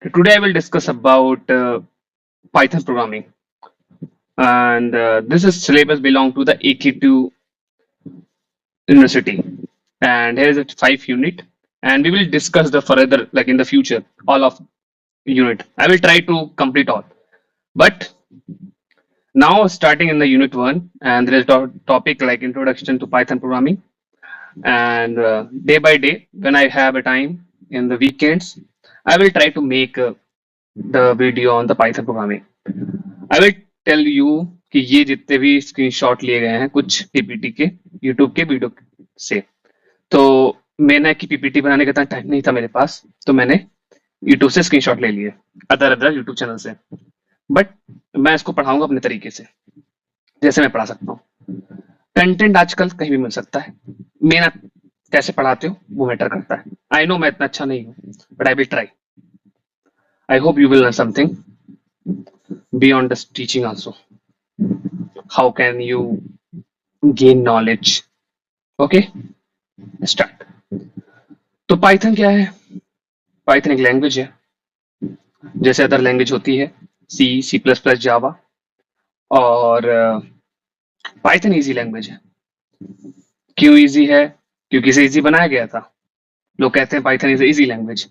Today I will discuss about Python programming, and this is syllabus belong to the AK2 University, and here is a 5 unit, and we will discuss the further like in the future all of unit. I will try to complete all, but now starting in the unit one, and there is topic like introduction to Python programming, and day by day when I have a time in the weekends, I will try to make the video on the Python programming. I will tell you कि ये जितने भी screenshot लिए गए हैं कुछ PPT के YouTube के वीडियो से, तो मैंने कि पीपीटी बनाने का इतना टाइम नहीं था मेरे पास, तो मैंने यूट्यूब से स्क्रीनशॉट ले लिए अदर अदर यूट्यूब चैनल से। बट मैं इसको पढ़ाऊंगा अपने तरीके से, जैसे मैं पढ़ा सकता हूँ। कंटेंट आजकल कहीं भी मिल सकता है, मेन आप कैसे पढ़ाते हो वो मैटर करता है। आई नो मैं इतना अच्छा नहीं हूँ, but I will try. I hope you will learn something beyond this teaching also. How can you gain knowledge? Okay, start. तो पाइथन क्या है? पाइथन एक लैंग्वेज है, जैसे अदर लैंग्वेज होती है सी, सी प्लस प्लस, जावा, और पाइथन इजी लैंग्वेज है। क्यों इजी है? क्योंकि इसे इजी बनाया गया था। लोग कहते हैं पाइथन इज इजी लैंग्वेज।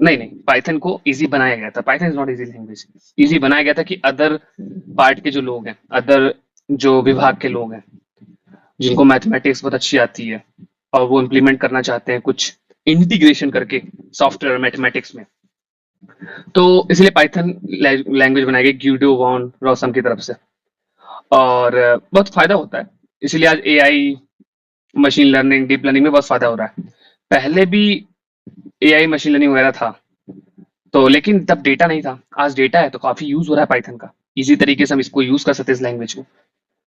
नहीं नहीं, पाइथन को इजी बनाया गया था। Python is not easy language. Easy बनाया गया था कि अदर पार्ट के जो लोग हैं, अदर जो विभाग के लोग हैं, जिनको मैथमेटिक्स बहुत अच्छी आती है और वो इम्प्लीमेंट करना चाहते हैं कुछ इंटीग्रेशन करके सॉफ्टवेयर मैथमेटिक्स में, तो इसलिए पाइथन लैंग्वेज बनाई गई ग्यूडो वॉन रॉसम की तरफ से, और बहुत फायदा होता है। इसीलिए आज AI, machine learning, deep learning में बहुत फायदा हो रहा है। पहले भी एआई, मशीन लर्निंग वगैरह था, तो लेकिन तब डेटा नहीं था। आज डेटा है तो काफी यूज हो रहा है पाइथन का। इजी तरीके से हम इसको यूज कर सकते हैं इस लैंग्वेज को।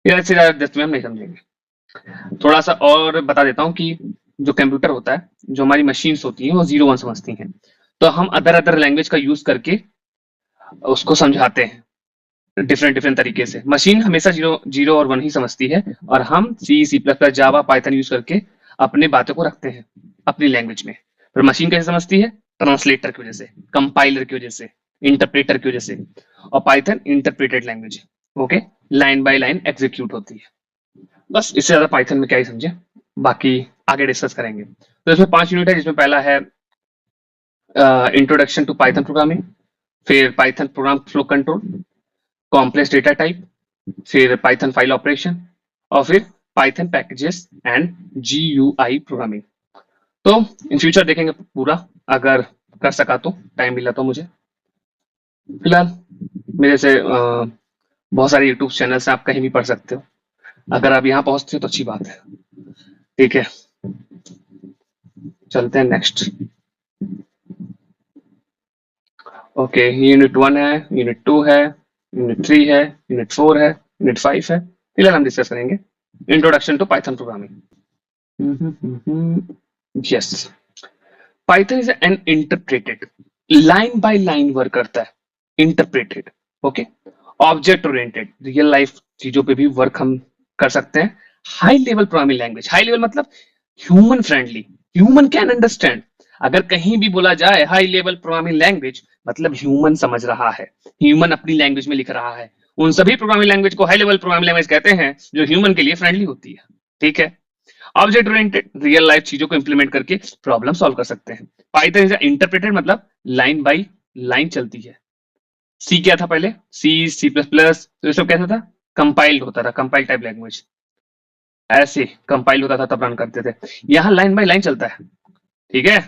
यार इससे ज्यादा डेप्थ में हम नहीं समझेंगे। थोड़ा सा और बता देता हूँ कि जो कंप्यूटर होता है, जो हमारी मशीन्स होती हैं, वो 0 1 समझती हैं, तो हम अदर अदर लैंग्वेज का यूज करके उसको समझाते हैं डिफरेंट डिफरेंट तरीके से। मशीन हमेशा 0 0 और 1 ही समझती है, और हम सी, सी प्लस प्लस, जावा, पाइथन यूज करके अपने बातों को रखते हैं अपनी लैंग्वेज में। पर मशीन कैसे समझती है? ट्रांसलेटर की वजह से, कंपाइलर की वजह से, इंटरप्रेटर की वजह से। और पाइथन इंटरप्रेटेड लैंग्वेज है। Okay, line by line execute होती है। बस इससे ज्यादा पाइथन में क्या ही समझे, बाकी आगे डिस्कस करेंगे। तो इसमें 5 यूनिट है, जिसमें पहला है इंट्रोडक्शन टू पाइथन प्रोग्रामिंग, फिर Python programme flow control, complex data type, फिर पाइथन फाइल ऑपरेशन, और फिर Python packages and GUI programming. तो इन फ्यूचर देखेंगे पूरा, अगर कर सका तो, टाइम मिला तो मुझे। फिलहाल मेरे से बहुत सारे यूट्यूब चैनल से आप कहीं भी पढ़ सकते हो। अगर आप यहाँ पहुंचते हो तो अच्छी बात है। ठीक है, चलते हैं नेक्स्ट। ओके, यूनिट 1 है, यूनिट 2 है, यूनिट 3 है, यूनिट 4 है, यूनिट 5 है। फिलहाल हम डिस्कस करेंगे introduction to Python programming. Yes, Python is an interpreted, line by line work करता है, interpreted. Okay, object oriented, real life चीजों पे भी वर्क हम कर सकते हैं। High level programming language, high level मतलब human friendly, human can understand. अगर कहीं भी बोला जाए हाई लेवल प्रोग्रामिंग लैंग्वेज, मतलब ह्यूमन समझ रहा है, ह्यूमन अपनी लैंग्वेज में लिख रहा है। उन सभी प्रोग्रामिंग लैंग्वेज को हाई लेवल प्रोग्रामिंग लैंग्वेज कहते हैं जो ह्यूमन के लिए फ्रेंडली होती है। ठीक है, ऑब्जेक्ट ओरिएंटेड, रियल लाइफ चीजों को इंप्लीमेंट करके प्रॉब्लम सॉल्व कर सकते हैं। पाइथन इज इंटरप्रेटेड, मतलब लाइन बाय लाइन चलती है। सी क्या था पहले? सी, सी प्लस प्लस, तो ये सब कैसा था? कंपाइल्ड होता था, कंपाइल टाइप लैंग्वेज। ऐसे कंपाइल होता था तब रन करते थे। यहाँ लाइन बाय लाइन चलता है। ठीक है।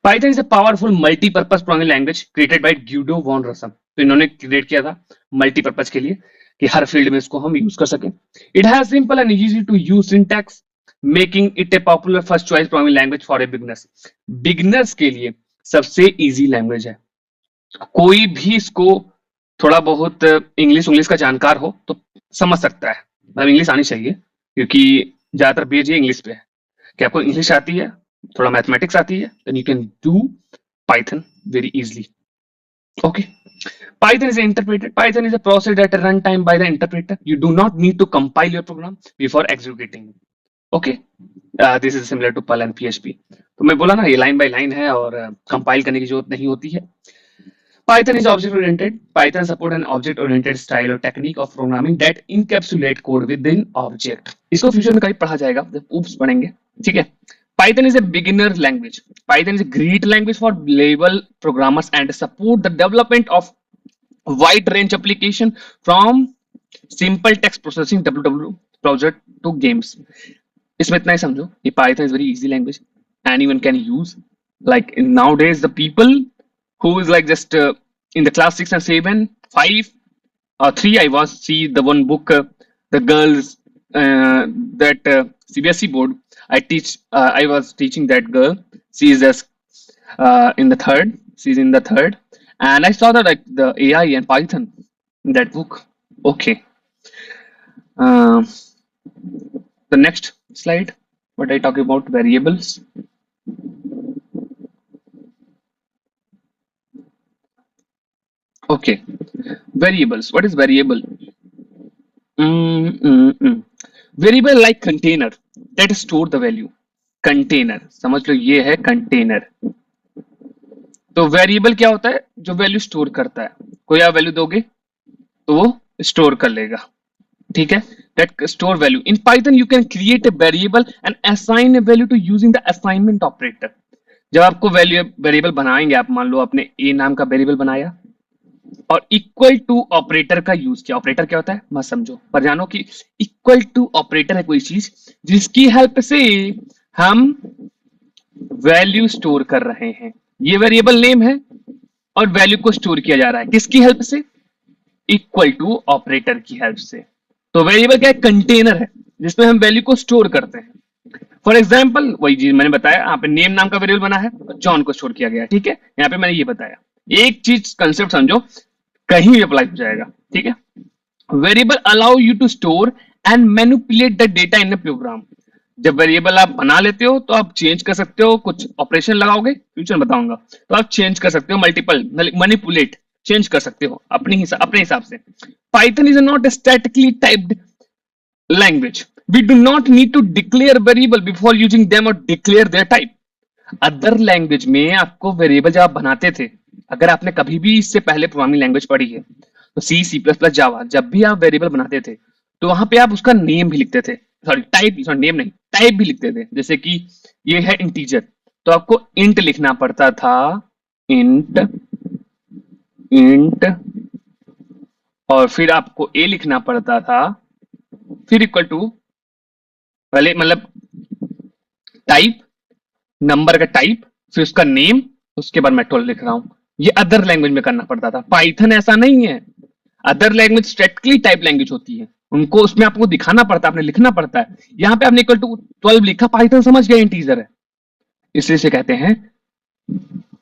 Python is a powerful multipurpose programming language created by Guido van Rossum. तो इन्होंने क्रिएट किया था मल्टीपर्पज के लिए, कि हर फील्ड में इसको हम यूज कर सकें। It has simple and easy to use syntax, making it a popular first choice programming language for a beginners. Beginners के लिए सबसे इजी लैंग्वेज है। कोई भी इसको थोड़ा बहुत इंग्लिश इंग्लिश का जानकार हो तो समझ सकता है, मतलब इंग्लिश आनी चाहिए, क्योंकि ज्यादातर बेस ये इंग्लिश पे है। कि आपको इंग्लिश आती है, थोड़ा मैथमेटिक्स आती है, then you can do Python very easily. Okay. Python is interpreted. Python is a process at a runtime by the interpreter. You do not need to compile your program before executing it. Okay, this is similar to Perl and PHP. तो मैं बोला ना ये line by line है और compile करने की जरूरत नहीं होती है। Python is object oriented. Python support an object oriented style or technique of programming that encapsulate code within object. इसको फ्यूचर में कभी पढ़ा जाएगा जब oops पढ़ेंगे, ठीक है। Python is a beginner language. Python is a great language for level programmers and support the development of wide range application from simple text processing WW project to games. इसमें इतना ही समझो ये Python is very easy language anyone can use. Like nowadays the people who is like just in the class 6 and 7 5 or 3 I was see the one book the girls that CBSE board I teach I was teaching that girl. She is just in the third, she's in the third, and I saw that like the AI and Python in that book. Okay, uh, the next slide, what I talk about variables. Okay, variables. What is variable? Variable like container that store the value. Container, समझ लो ये है container. तो variable क्या होता है? जो value store करता है। कोई आप वैल्यू दोगे तो वो स्टोर कर लेगा, ठीक है। that store value in Python you can create a variable and assign a value to using the assignment operator. जब आपको वेरिएबल बनाएंगे, आप मान लो आपने a नाम का वेरिएबल बनाया और इक्वल टू ऑपरेटर का यूज किया। ऑपरेटर क्या होता है मत समझो, पर जानो कि इक्वल टू ऑपरेटर है कोई चीज जिसकी हेल्प से हम वैल्यू स्टोर कर रहे हैं। ये वेरिएबल नेम है और वैल्यू को स्टोर किया जा रहा है किसकी हेल्प से? इक्वल टू ऑपरेटर की हेल्प से। तो वेरिएबल क्या है? कंटेनर है जिसमें हम वैल्यू को स्टोर करते हैं। फॉर एग्जाम्पल वही चीज मैंने बताया, यहाँ पे नेम नाम का वेरिएबल बना है, जॉन को स्टोर किया गया, ठीक है। यहाँ पे मैंने ये बताया, एक चीज कंसेप्ट समझो, कहीं भी अप्लाई हो जाएगा, ठीक है। Variable allow you to store and manipulate the data in program. जब वेरिएबल आप बना लेते हो तो आप चेंज कर सकते हो, कुछ ऑपरेशन लगाओगे, फ्यूचर में बताऊंगा, तो आप चेंज कर सकते हो, मल्टीपल मैनिपुलेट चेंज कर सकते हो अपने हिसाब से। Python is not statically typed language, we do not need to declare variable before using them or declare their type. Other language में आपको वेरिएबल जब आप बनाते थे, अगर आपने कभी भी इससे पहले प्रोग्रामिंग लैंग्वेज पढ़ी है तो सी सी प्लस प्लस जावा, जब भी आप वेरिएबल बनाते थे तो वहां पे आप उसका नेम भी लिखते थे, सॉरी टाइप, सॉरी नेम नहीं, टाइप भी लिखते थे। जैसे कि ये है इंटीजर तो आपको इंट लिखना पड़ता था, इंट इंट, और फिर आपको ए लिखना पड़ता था, फिर इक्वल टू पहले मतलब टाइप, नंबर का टाइप, फिर उसका नेम, उसके बाद मैं टोल लिख रहा हूं। ये अदर लैंग्वेज में करना पड़ता था। पाइथन ऐसा नहीं है। Other language strictly type language होती है, उनको उसमें आपको दिखाना पड़ता है, आपने लिखना पड़ता है। यहाँ पे आपने इक्वल टू 12 लिखा, पाइथन समझ गया इंटीजर है, इसलिए से कहते हैं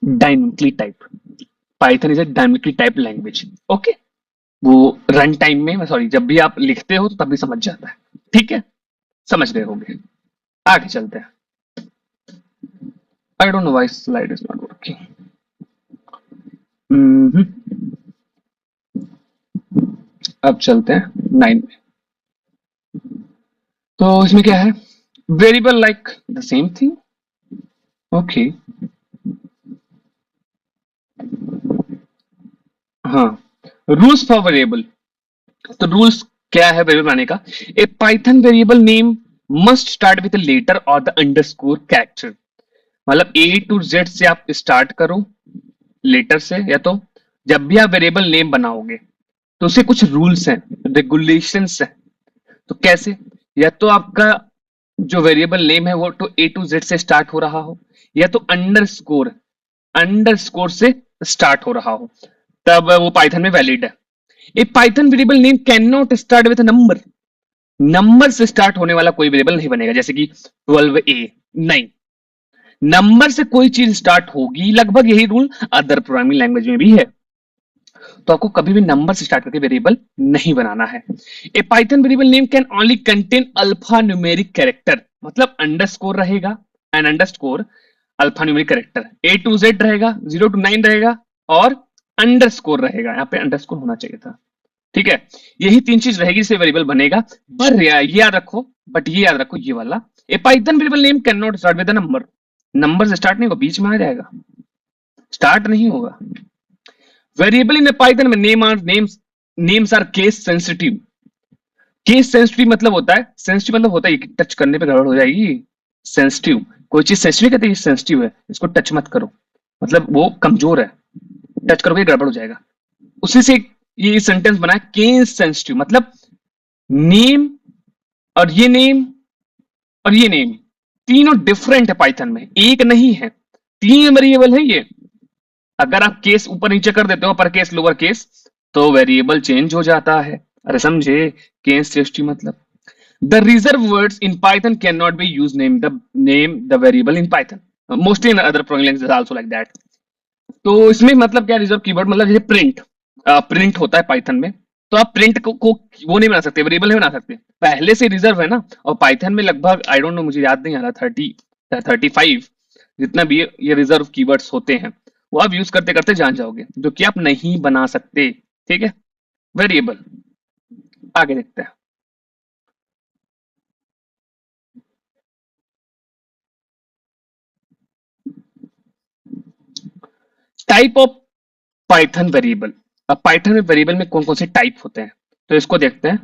dynamically type. Python is a dynamically type language. Okay, वो रन टाइम में, सॉरी जब भी आप लिखते हो तो तब भी समझ जाता है, ठीक है, समझ गए होंगे। आगे चलते हैं। I don't know why slide is not working. अब चलते हैं 9 में। तो इसमें क्या है? Variable like the same thing. Okay, हाँ, रूल्स फॉर वेरिएबल। तो रूल्स क्या है वेरिएबल बनाने का? A Python variable name must start with letter और द अंडरस्कोर कैरेक्टर। मतलब ए टू जेड से आप स्टार्ट करो लेटर से, या तो जब भी आप वेरिएबल नेम बनाओगे तो उसके कुछ रूल्स हैं, रेगुलेशंस हैं। तो कैसे? या तो आपका जो वेरिएबल नेम है वो तो ए टू जेड से स्टार्ट हो रहा हो, या तो अंडरस्कोर से स्टार्ट हो रहा हो, तब वो पाइथन में वैलिड है। A Python variable name can not start with number. Number से स्टार्ट होने वाला कोई वेरिएबल नहीं बनेगा, जैसे कि 12a, नहीं, नंबर से कोई चीज स्टार्ट होगी। लगभग यही रूल अदर प्रोग्रामिंग लैंग्वेज में भी है। तो आपको कभी भी नंबर से स्टार्ट करके वेरिएबल नहीं बनाना है। A Python variable name can only contain alphanumeric character, मतलब अंडरस्कोर रहेगा and underscore alphanumeric character, A to Z रहेगा, 0 to 9 रहेगा और अंडरस्कोर रहेगा। यहाँ पे अंडरस्कोर होना चाहिए था, ठीक है। यही तीन चीज रहेगी, इससे वेरिएबल बनेगा। पर ये याद रखो, ये वाला a Python variable name can not start with a number, number से स्टार्ट नहीं होगा, बीच में आ जाएगा, स्टार्ट नहीं होगा। वेरिएबल इन पाइथन में names are case sensitive. Case sensitive मतलब होता है, सेंसिटिव मतलब होता है कि टच करने पे गड़बड़ हो जाएगी, सेंसिटिव, कोई चीज सेंसिटिव कहते हैं, सेंसिटिव है इसको टच मत करो, मतलब वो कमजोर है, टच करोगे गड़बड़ हो जाएगा, उसी से ये सेंटेंस बना है केस सेंसिटिव, मतलब नेम और ये नेम और ये नेम तीनों डिफरेंट है पाइथन में, एक नहीं है, तीन वेरिएबल है ये। अगर आप केस ऊपर नीचे कर देते हो, अपर केस लोअर केस, तो वेरिएबल चेंज हो जाता है। अरे समझे, केस सेंसिटिव मतलब the reserved words in Python cannot be used name the variable in Python. Mostly in other programming languages also like that. तो इसमें मतलब क्या, रिजर्व कीवर्ड मतलब जैसे प्रिंट, प्रिंट होता है पाइथन में, तो आप प्रिंट को वो नहीं बना सकते, वेरिएबल नहीं बना सकते, पहले से रिजर्व है ना। और पाइथन में लगभग आई डोंट नो, मुझे याद नहीं आ रहा, 35 जितना भी ये रिजर्व कीवर्ड्स होते हैं, वो आप यूज करते करते जान जाओगे, जो कि आप नहीं बना सकते। ठीक है, वेरिएबल आगे देखते हैं। Type of Python variable. अब पाइथन में वेरिएबल में कौन कौन से टाइप होते हैं, तो इसको देखते हैं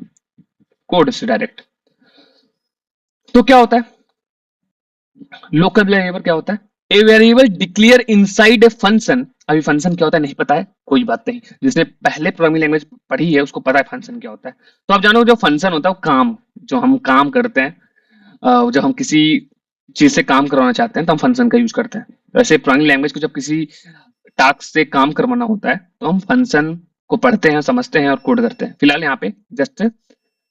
कोड से डायरेक्ट। तो क्या होता है लोकल वेरिएबल, क्या होता है a variable declare inside a function. अभी फंक्शन क्या होता है नहीं पता है, कोई बात नहीं, जिसने पहले प्रोग्रामिंग लैंग्वेज पढ़ी है उसको पता है फंक्शन क्या होता है। तो आप जानो जो फंक्शन होता है वो काम, जो हम काम करते हैं, जब हम किसी चीज से काम करवाना चाहते हैं तो हम फंक्शन का यूज करते हैं। वैसे प्रोग्रामिंग लैंग्वेज को जब किसी टास्क से काम करवाना होता है तो हम फंक्शन को पढ़ते हैं, समझते हैं और कोड करते हैं। फिलहाल यहाँ पे जस्ट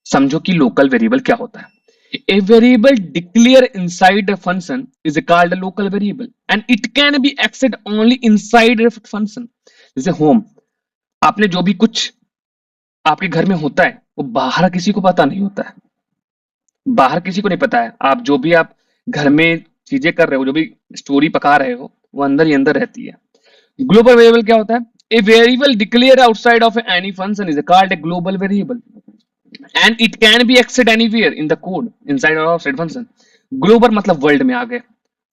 समझो कि लोकल वेरिएबल क्या होता है। A variable declared inside a function is called a local variable and it can be accessed only inside a function. जैसे होम, आपने जो भी कुछ आपके घर में होता है वो बाहर किसी को पता नहीं होता है, बाहर किसी को नहीं पता है। आप जो भी आप घर में चीजें कर रहे हो, जो भी स्टोरी पका रहे हो, वो अंदर ही अंदर रहती है। ग्लोबल वेरिएबल क्या होता है, a variable declare outside of any function is called a global variable and it can be accessed anywhere in the code inside और आउटसाइड फंक्शन। ग्लोबल मतलब वर्ल्ड में आ गए,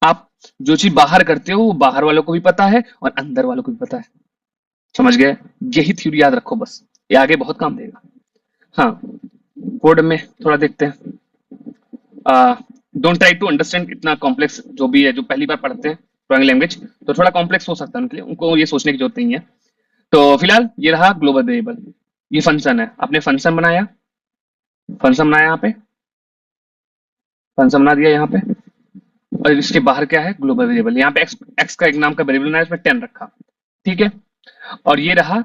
आप जो चीज बाहर करते हो वो बाहर वालों को भी पता है और अंदर वालों को भी पता है। समझ गए, यही थ्योरी याद रखो बस, ये आगे बहुत काम देगा। हाँ, कोड में थोड़ा देखते हैं। डोंट ट्राई टू अंडरस्टैंड इतना कॉम्प्लेक्स, जो भी है जो पहली बार पढ़ते हैं प्रोग्रामिंग लैंग्वेज तो थोड़ा कॉम्प्लेक्स हो सकता है उनके लिए, उनको ये सोचने की जरूरत नहीं है। तो फिलहाल ये रहा ग्लोबल वेरिएबल, ये फंक्शन है, आपने फंक्शन बनाया, फंक्शन बनाया यहाँ पे, फंक्शन बना दिया यहाँ पे, और इसके बाहर क्या है ग्लोबल वेरिएबल। यहाँ पे एक्स का एक नाम का वेरिएबल बनाया, इसमें 10 रखा, ठीक है। और ये रहा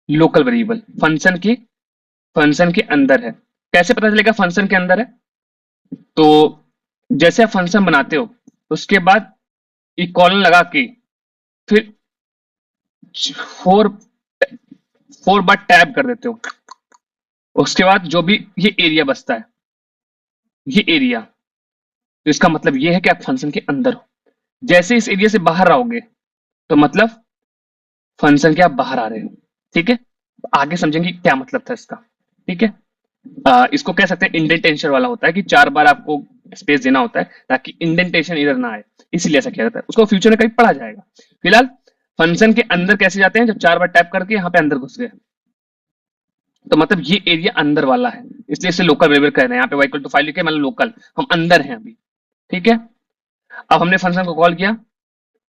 लोकल वेरिएबल, फंक्शन के अंदर है। कैसे पता चलेगा फंक्शन के अंदर है, तो जैसे आप फंक्शन बनाते हो उसके बाद एक कॉलन लगा के फिर 4 बार टैब कर देते हो, उसके बाद जो भी ये एरिया बचता है, ये एरिया, तो इसका मतलब ये है कि आप फंक्शन के अंदर हो। जैसे इस एरिया से बाहर आओगे तो मतलब फंक्शन के आप बाहर आ रहे हो। ठीक है, आगे समझेंगे क्या मतलब था इसका। ठीक है, इसको कह सकते हैं इंडेंटेशन वाला होता है कि 4 बार आपको स्पेस देना होता है ताकि इंडेंटेशन इधर ना आए, इसलिए ऐसा किया जाता है। उसको फ्यूचर में कभी पढ़ा जाएगा। फिलहाल फंक्शन के अंदर कैसे जाते हैं, जब 4 बार टैप करके यहाँ पे अंदर घुस गए तो मतलब ये एरिया अंदर वाला है, इसलिए इसे लोकल वेरिएबल कह रहे हैं। यहाँ पे y इक्वल टू 5 लिखे, मतलब लोकल, हम अंदर हैं अभी। ठीक है, अब हमने फंक्शन को कॉल किया,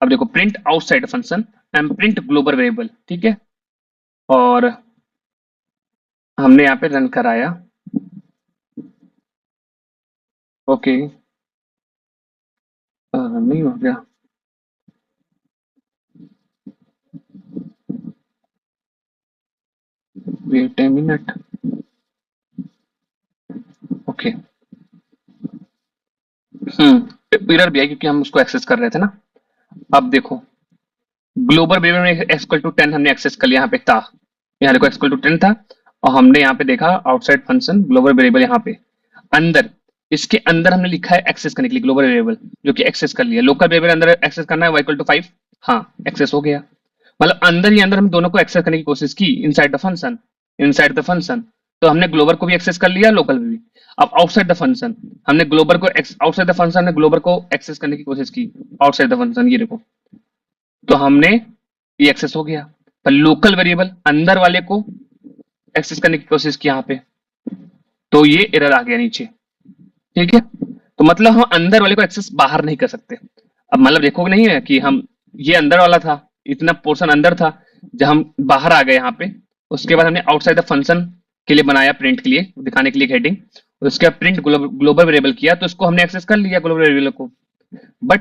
अब देखो print outside function and print global variable. ठीक है, और हमने यहाँ पे रन कराया। ओके, नहीं हो गया, wait a minute. Okay, error भी है क्योंकि हम उसको एक्सेस कर रहे थे ना। अब देखो ग्लोबल वेरिएबल में एक्सक्वल टू 10 हमने एक्सेस कर लिया, यहाँ पे था, यहाँ देखो एक्सक्वल टू 10 था, और हमने यहाँ पे देखा आउटसाइड फंक्शन ग्लोबल वेरिएबल, यहाँ पे अंदर, इसके अंदर हमने लिखा है एक्सेस करने के लिए ग्लोबल वेरिएबल, जो कि एक्सेस कर लिया। लोकल वेरिएबल अंदर एक्सेस करना है y इक्वल टू 5, हाँ एक्सेस हो गया। मतलब अंदर ही अंदर हम दोनों को एक्सेस करने की कोशिश की inside the function, inside the function, तो हमने ग्लोबल को भी एक्सेस कर लिया, लोकल भी। अब आउटसाइड द फंक्शन, हमने ग्लोबल को आउटसाइड द फंक्शन ने ग्लोबल को एक्सेस करने की कोशिश की आउटसाइड द फंक्शन, ये देखो, तो हमने ये एक्सेस हो गया। पर लोकल वेरिएबल अंदर वाले को एक्सेस करने की कोशिश की यहाँ पे, तो ये एरर आ गया नीचे। ठीक है, तो मतलब हम अंदर वाले को एक्सेस बाहर नहीं कर सकते। अब मतलब देखोगे नहीं है कि हम, ये अंदर वाला था, इतना पोर्शन अंदर था, जब हम बाहर आ गए यहाँ पे, उसके बाद हमने आउटसाइड द फंक्शन के लिए बनाया, प्रिंट के लिए, दिखाने के लिए हेडिंग, उसके बाद प्रिंट ग्लोबल वेरिएबल किया, तो इसको हमने एक्सेस कर लिया ग्लोबल वेरिएबल को। बट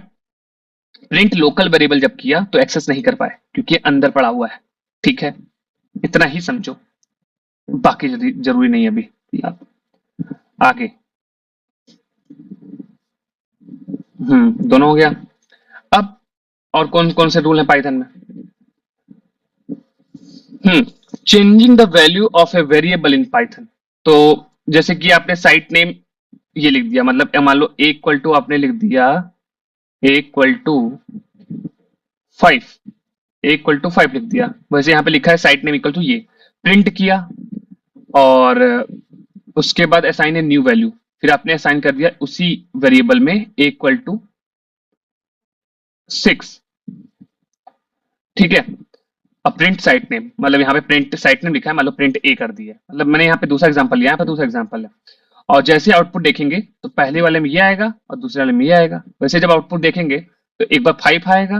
प्रिंट लोकल वेरिएबल जब किया तो एक्सेस नहीं कर पाए, क्योंकि ये अंदर पड़ा हुआ है। ठीक है, इतना ही समझो, बाकी जरूरी नहीं है अभी। आप आगे, दोनों हो गया। अब और कौन कौन से रूल हैं पाइथन में? Changing the value of a variable in Python. तो जैसे कि आपने साइट नेम ये लिख दिया, मतलब मान लो ए इक्वल टू आपने लिख दिया a equal to 5, a equal to 5 लिख दिया, वैसे यहाँ पे लिखा है साइट नेम इक्वल टू ये, प्रिंट किया, और उसके बाद असाइन ए न्यू वैल्यू, फिर आपने असाइन कर दिया उसी वेरिएबल में ए इक्वल टू 6। ठीक है, अब प्रिंट साइट नेम, मतलब यहाँ पे प्रिंट साइट नेम लिखा है, मान लो प्रिंट ए कर दिया, मतलब मैंने यहाँ पे दूसरा एग्जांपल लिया, यहाँ पे दूसरा एग्जांपल है। और जैसे आउटपुट देखेंगे तो पहले वाले में ये आएगा और दूसरे वाले में ये आएगा। वैसे जब आउटपुट देखेंगे तो एक बार 5 आएगा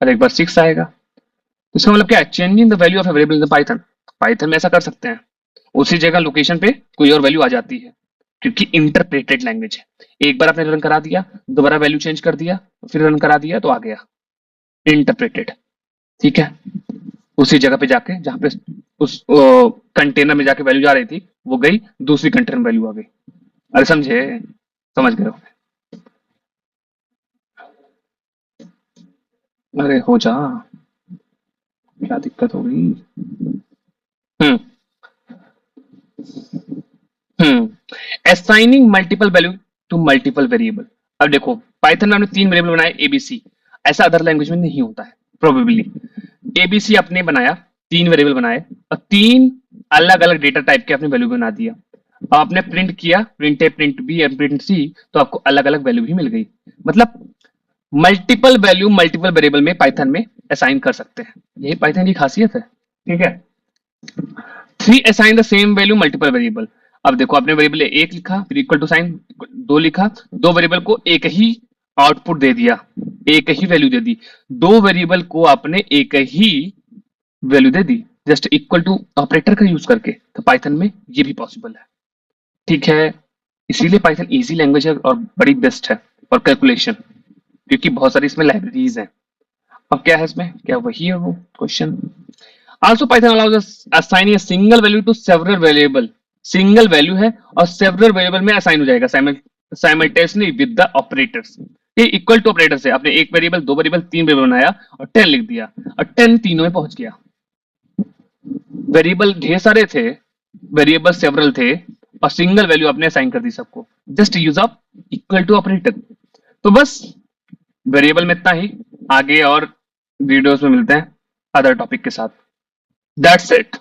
और एक बार 6 आएगा। तो इसका मतलब क्या है? Changing the value of a variable in Python. Python में ऐसा कर सकते हैं, उसी जगह लोकेशन पे कोई और वैल्यू आ जाती है, क्योंकि इंटरप्रेटेड लैंग्वेज है। एक बार आपने रन करा दिया, दोबारा वैल्यू चेंज कर दिया, फिर रन करा दिया तो आ गया इंटरप्रेटेड। ठीक है, उसी जगह पे जाके जहां पे उस कंटेनर में जाके वैल्यू जा रही थी, वो गई दूसरी कंटेनर में वैल्यू आ गई। अरे समझे? समझ गए हो? अरे हो जा, क्या दिक्कत हो गई? Hmm assigning multiple value to multiple variable. अब देखो, पाइथन में हमने 3 वेरिएबल बनाए एबीसी, ऐसा अदर लैंग्वेज में नहीं होता है प्रोबेबली। एबीसी आपने बनाया, 3 वेरिएबल बनाए, और 3 अलग अलग डेटा टाइप के आपने वैल्यू बना दिया। अब आपने प्रिंट किया, प्रिंट ए, प्रिंट बी या प्रिंट सी, तो आपको अलग अलग वैल्यू भी मिल गई। मतलब मल्टीपल वैल्यू मल्टीपल वेरिएबल में पाइथन में असाइन कर सकते हैं, यही पाइथन की खासियत है। ठीक है, 3 assign the same value multiple variable. अब देखो, आपने वेरिएबल एक लिखा, फिर इक्वल टू साइन 2 लिखा, 2 वेरिएबल को एक ही आउटपुट दे दिया, एक ही वैल्यू दे दी। 2 वेरिएबल को आपने एक ही वैल्यू दे दी, जस्ट इक्वल टू ऑपरेटर का यूज करके। तो पाइथन में ये भी पॉसिबल है। ठीक है, इसीलिए पाइथन इजी लैंग्वेज है और बड़ी बेस्ट है और कैलकुलेशन, क्योंकि बहुत सारी इसमें लाइब्रेरीज हैं। अब क्या है इसमें, क्या वही है वो question? Also Python allows us assigning a single value to several variable. Single value है और सेवरल वेरिएबल में असाइन हो जाएगा साइमल्टेनियसली विद द ऑपरेटर्स। ये इक्वल टू ऑपरेटर से आपने एक वेरिएबल, 2 वेरिएबल, 3 वेरिएबल बनाया और 10 लिख दिया, और 10 तीनों में पहुंच गया। वेरिएबल ढेर सारे थे, वेरिएबल सेवरल थे, और सिंगल वैल्यू आपने असाइन कर दी सबको, just use of equal to operator. तो बस वेरिएबल में इतना ही, आगे और वीडियोस में मिलते हैं अदर टॉपिक के साथ। That's it.